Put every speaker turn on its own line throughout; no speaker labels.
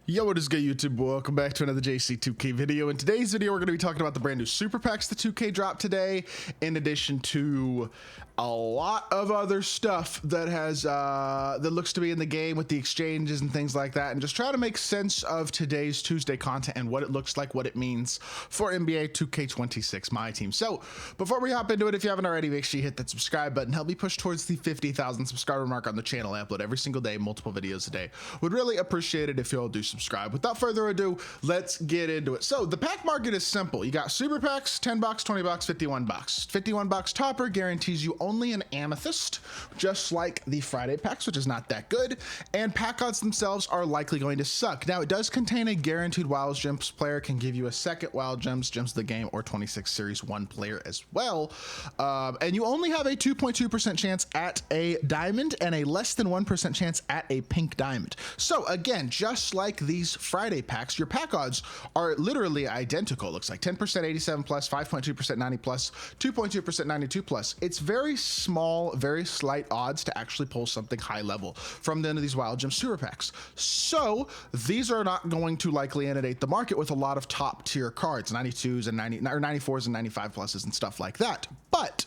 Yo, what is good, YouTube? Welcome back to another JC2K video. In today's video, we're going to be talking about the brand new Super Packs the 2K dropped today, in addition to a lot of other stuff that has that looks to be in the game with the exchanges and things like that, and just try to make sense of today's Tuesday content and what it looks like, what it means for NBA 2K26 My Team. So before we hop into it, if you haven't already, make sure you hit that subscribe button. Help me push towards the 50,000 subscriber mark on the channel. I upload every single day, multiple videos a day. Would really appreciate it if you all do subscribe. Without further ado, let's get into it. So the pack market is simple. You got Super Packs, 10 bucks, 20 bucks, 51 bucks. 51 bucks topper guarantees you only an amethyst, just like the Friday packs, which is not that good, and pack odds themselves are likely going to suck. Now, it does contain a guaranteed Wild Gems. Player can give you a second Wild Gems, Gems of the Game, or 26 Series 1 player as well. And you only have a 2.2% chance at a diamond and a less than 1% chance at a pink diamond. So again, just like these Friday packs, your pack odds are literally identical. It looks like 10% 87 plus, 5.2% 90 plus, 2.2% 92 plus. It's very small, very slight odds to actually pull something high level from the end of these Wild Gem Super Packs. So these are not going to likely inundate the market with a lot of top tier cards, 92s and 94s and 95 pluses and stuff like that. But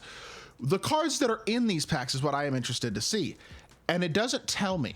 the cards that are in these packs is what I am interested to see. And it doesn't tell me.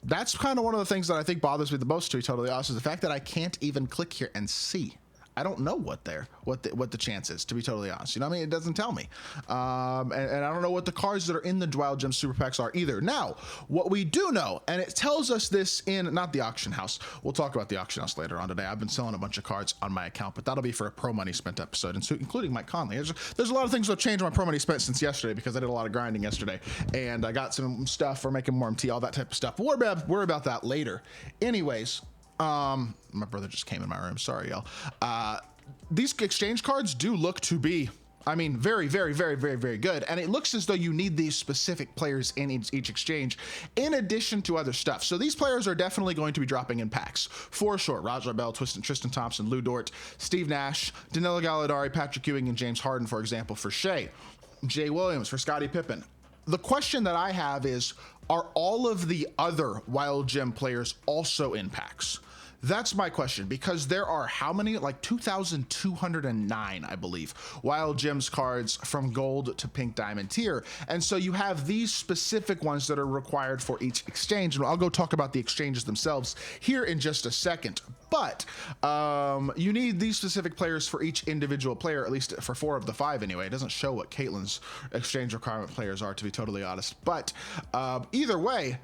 That's kind of one of the things that I think bothers me the most, to be totally honest, is the fact that I can't even click here and see. I don't know what the chance is, to be totally honest. You know what I mean? It doesn't tell me. And I don't know what the cards that are in the Wild Gem Super Packs are either. Now, what we do know, and it tells us this in, not the auction house. We'll talk about the auction house later on today. I've been selling a bunch of cards on my account, but that'll be for a pro money spent episode, and so, including Mike Conley. There's a lot of things that have changed my pro money spent since yesterday, because I did a lot of grinding yesterday, and I got some stuff for making more MT, all that type of stuff. But we're about that later. Anyways, my brother just came in my room. Sorry, y'all. These exchange cards do look to be, I mean, very, very, very, very, very good. And it looks as though you need these specific players in each exchange in addition to other stuff. So these players are definitely going to be dropping in packs for sure. Raja Bell, Tristan Thompson, Lou Dort, Steve Nash, Danilo Gallinari, Patrick Ewing, and James Harden, for example, for Shea. Jay Williams for Scottie Pippen. The question that I have is, are all of the other Wild Gem players also in packs? That's my question, because there are how many? Like 2,209, I believe, Wild Gems cards from gold to pink diamond tier. And so you have these specific ones that are required for each exchange. And I'll go talk about the exchanges themselves here in just a second. But you need these specific players for each individual player, at least for 4 of the 5 anyway. It doesn't show what Caitlin's exchange requirement players are, to be totally honest. But either way,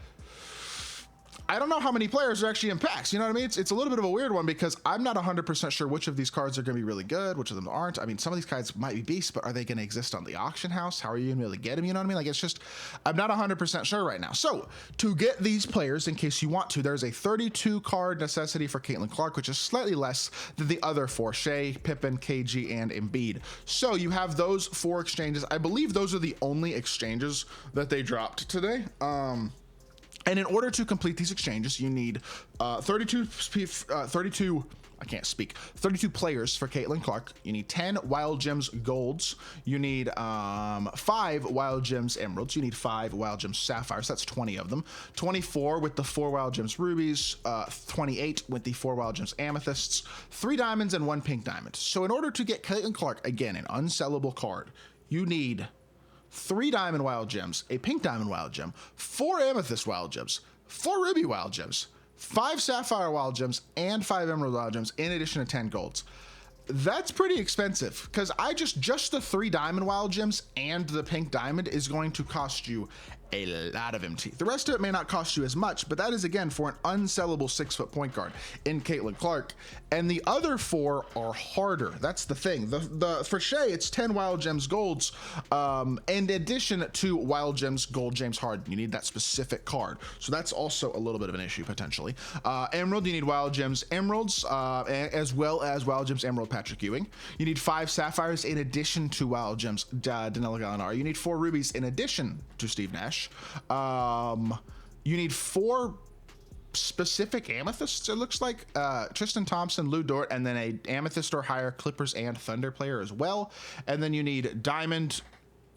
I don't know how many players are actually in packs. You know what I mean? It's a little bit of a weird one, because I'm not 100% sure which of these cards are going to be really good, which of them aren't. I mean, some of these cards might be beasts, but are they going to exist on the auction house? How are you going to be able to get them? You know what I mean? Like, it's just, I'm not 100% sure right now. So to get these players, in case you want to, there's a 32 card necessity for Caitlin Clark, which is slightly less than the other 4, Shea, Pippen, KG, and Embiid. So you have those 4 exchanges. I believe those are the only exchanges that they dropped today. And in order to complete these exchanges, you need 32 players for Caitlin Clark. You need 10 Wild Gems Golds. You need 5 Wild Gems Emeralds. You need 5 Wild Gems Sapphires. That's 20 of them. 24 with the 4 Wild Gems Rubies. 28 with the 4 Wild Gems Amethysts. 3 diamonds and 1 pink diamond. So in order to get Caitlin Clark, again, an unsellable card, you need 3 diamond Wild Gems, a pink diamond Wild Gem, 4 amethyst Wild Gems, 4 ruby Wild Gems, 5 sapphire Wild Gems, and 5 emerald Wild Gems, in addition to 10 golds. That's pretty expensive, because just the 3 diamond Wild Gems and the pink diamond is going to cost you a lot of MT. The rest of it may not cost you as much, but that is, again, for an unsellable 6-foot point guard in Caitlin Clark. And the other 4 are harder. That's the thing. For Shea, it's 10 Wild Gems Golds, in addition to Wild Gems Gold James Harden. You need that specific card. So that's also a little bit of an issue, potentially. Emerald, you need Wild Gems Emeralds, as well as Wild Gems Emerald Patrick Ewing. You need 5 sapphires in addition to Wild Gems Danilo Gallinari. You need 4 rubies in addition to Steve Nash. You need 4 specific amethysts, it looks like, Tristan Thompson, Lou Dort, and then a amethyst or higher Clippers and Thunder player as well. And then you need diamond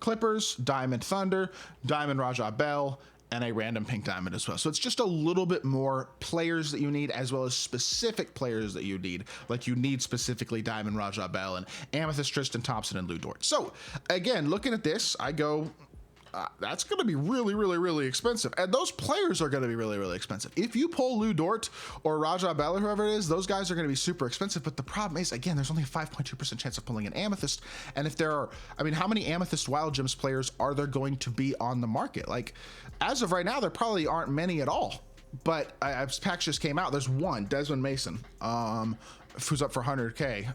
Clippers, diamond Thunder, diamond Raja Bell, and a random pink diamond as well. So it's just a little bit more players that you need, as well as specific players that you need. Like you need specifically Diamond Raja Bell and Amethyst Tristan Thompson and Lou Dort. So again, looking at this, I go, that's going to be really, really, really expensive. And those players are going to be really, really expensive. If you pull Lou Dort or Raja Bell or whoever it is, those guys are going to be super expensive. But the problem is, again, there's only a 5.2% chance of pulling an Amethyst. And if there are, I mean, how many Amethyst Wild Gems players are there going to be on the market? Like, as of right now, there probably aren't many at all. But packs just came out. There's one, Desmond Mason, who's up for 100K.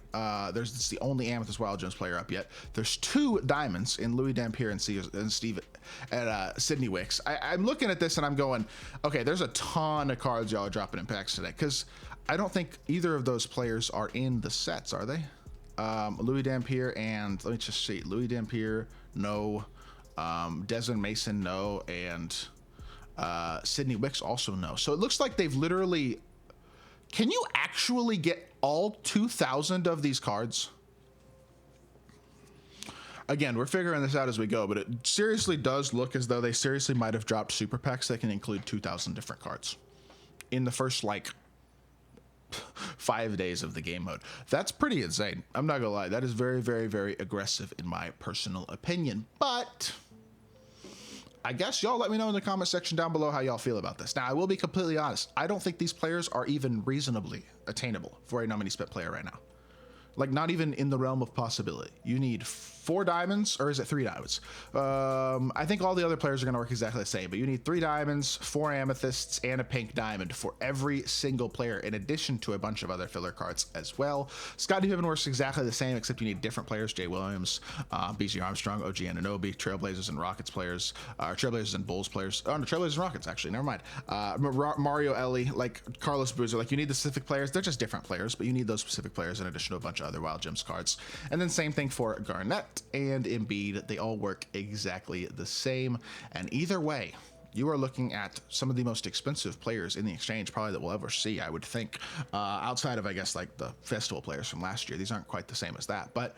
It's the only Amethyst Wild Gems player up yet. There's 2 diamonds in Louis Dampier and Steve and Sydney Wicks. I'm looking at this and I'm going, okay, there's a ton of cards y'all are dropping in packs today, because I don't think either of those players are in the sets, are they? Louis Dampier and, let me just see, Louis Dampier, no. Desmond Mason, no. And Sydney Wicks, also no. So it looks like they've literally... Can you actually get all 2,000 of these cards? Again, we're figuring this out as we go, but it seriously does look as though they seriously might have dropped super packs that can include 2,000 different cards in the first, like, 5 days of the game mode. That's pretty insane. I'm not gonna lie. That is very, very, very aggressive in my personal opinion. But I guess y'all let me know in the comment section down below how y'all feel about this. Now, I will be completely honest. I don't think these players are even reasonably attainable for a no money spent player right now. Like, not even in the realm of possibility. You need 4 diamonds, or is it 3 diamonds? I think all the other players are gonna work exactly the same, but you need 3 diamonds, 4 amethysts, and a pink diamond for every single player, in addition to a bunch of other filler cards as well. Scottie Pippen works exactly the same, except you need different players. Jay Williams, BG Armstrong, OG Anunoby, Trailblazers and Rockets players, Trailblazers and Bulls players. Oh, no, Trailblazers and Rockets, actually, never mind. Mario Ellie, like Carlos Boozer, like you need the specific players. They're just different players, but you need those specific players in addition to a bunch of other Wild Gems cards. And then same thing for Garnett and Embiid. They all work exactly the same, and either way, you are looking at some of the most expensive players in the exchange probably that we'll ever see, I would think, outside of, I guess, like the festival players from last year. These aren't quite the same as that, but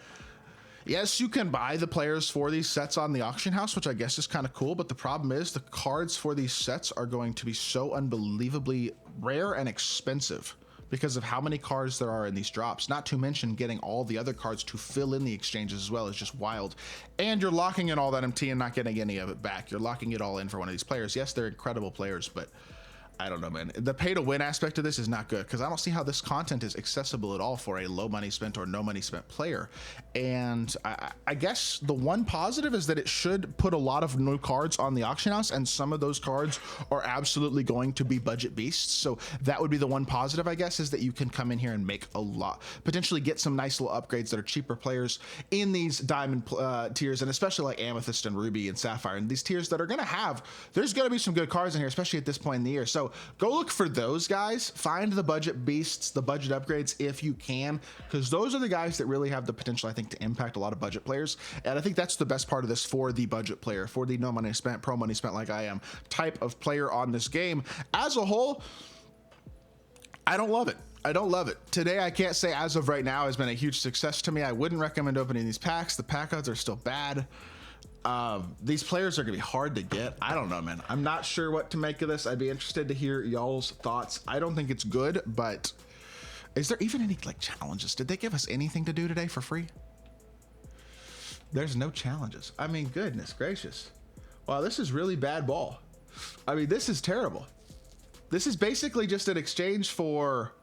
yes, you can buy the players for these sets on the auction house, which I guess is kind of cool, but the problem is the cards for these sets are going to be so unbelievably rare and expensive because of how many cards there are in these drops. Not to mention getting all the other cards to fill in the exchanges as well is just wild. And you're locking in all that MT and not getting any of it back. You're locking it all in for one of these players. Yes, they're incredible players, but I don't know, man. The pay to win aspect of this is not good, because I don't see how this content is accessible at all for a low money spent or no money spent player. And I guess the one positive is that it should put a lot of new cards on the auction house, and some of those cards are absolutely going to be budget beasts. So that would be the one positive, I guess, is that you can come in here and make a lot, potentially get some nice little upgrades that are cheaper players in these diamond tiers, and especially like Amethyst and Ruby and Sapphire, and these tiers that are going to have, there's going to be some good cards in here, especially at this point in the year. So go look for those guys, find the budget beasts, the budget upgrades if you can, because those are the guys that really have the potential, I think, to impact a lot of budget players. And I think that's the best part of this for the budget player, for the no money spent, pro money spent like I am type of player on this game. As a whole, I don't love it. I don't love it. Today, I can't say as of right now has been a huge success to me. I wouldn't recommend opening these packs. The pack odds are still bad. These players are gonna be hard to get. I don't know, man. I'm not sure what to make of this. I'd be interested to hear y'all's thoughts. I don't think it's good, but is there even any like challenges? Did they give us anything to do today for free? There's no challenges. I mean, goodness gracious. Wow, this is really bad ball. I mean, this is terrible. This is basically just an exchange for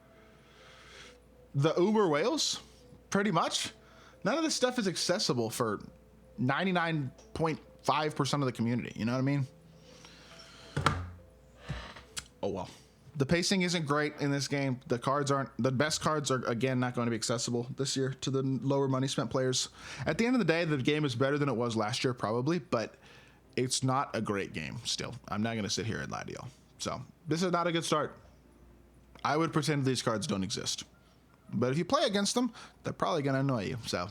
the Uber whales, pretty much. None of this stuff is accessible for 99.5% of the community. You know what I mean? Oh, well. The pacing isn't great in this game. The cards aren't, the best cards are, again, not going to be accessible this year to the lower money spent players. At the end of the day, the game is better than it was last year, probably, but it's not a great game still. I'm not going to sit here and lie to y'all. So this is not a good start. I would pretend these cards don't exist. But if you play against them, they're probably going to annoy you. So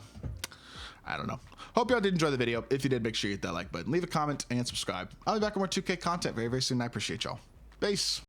I don't know. Hope y'all did enjoy the video. If you did, make sure you hit that like button, leave a comment, and subscribe. I'll be back with more 2K content very, very soon. I appreciate y'all. Peace.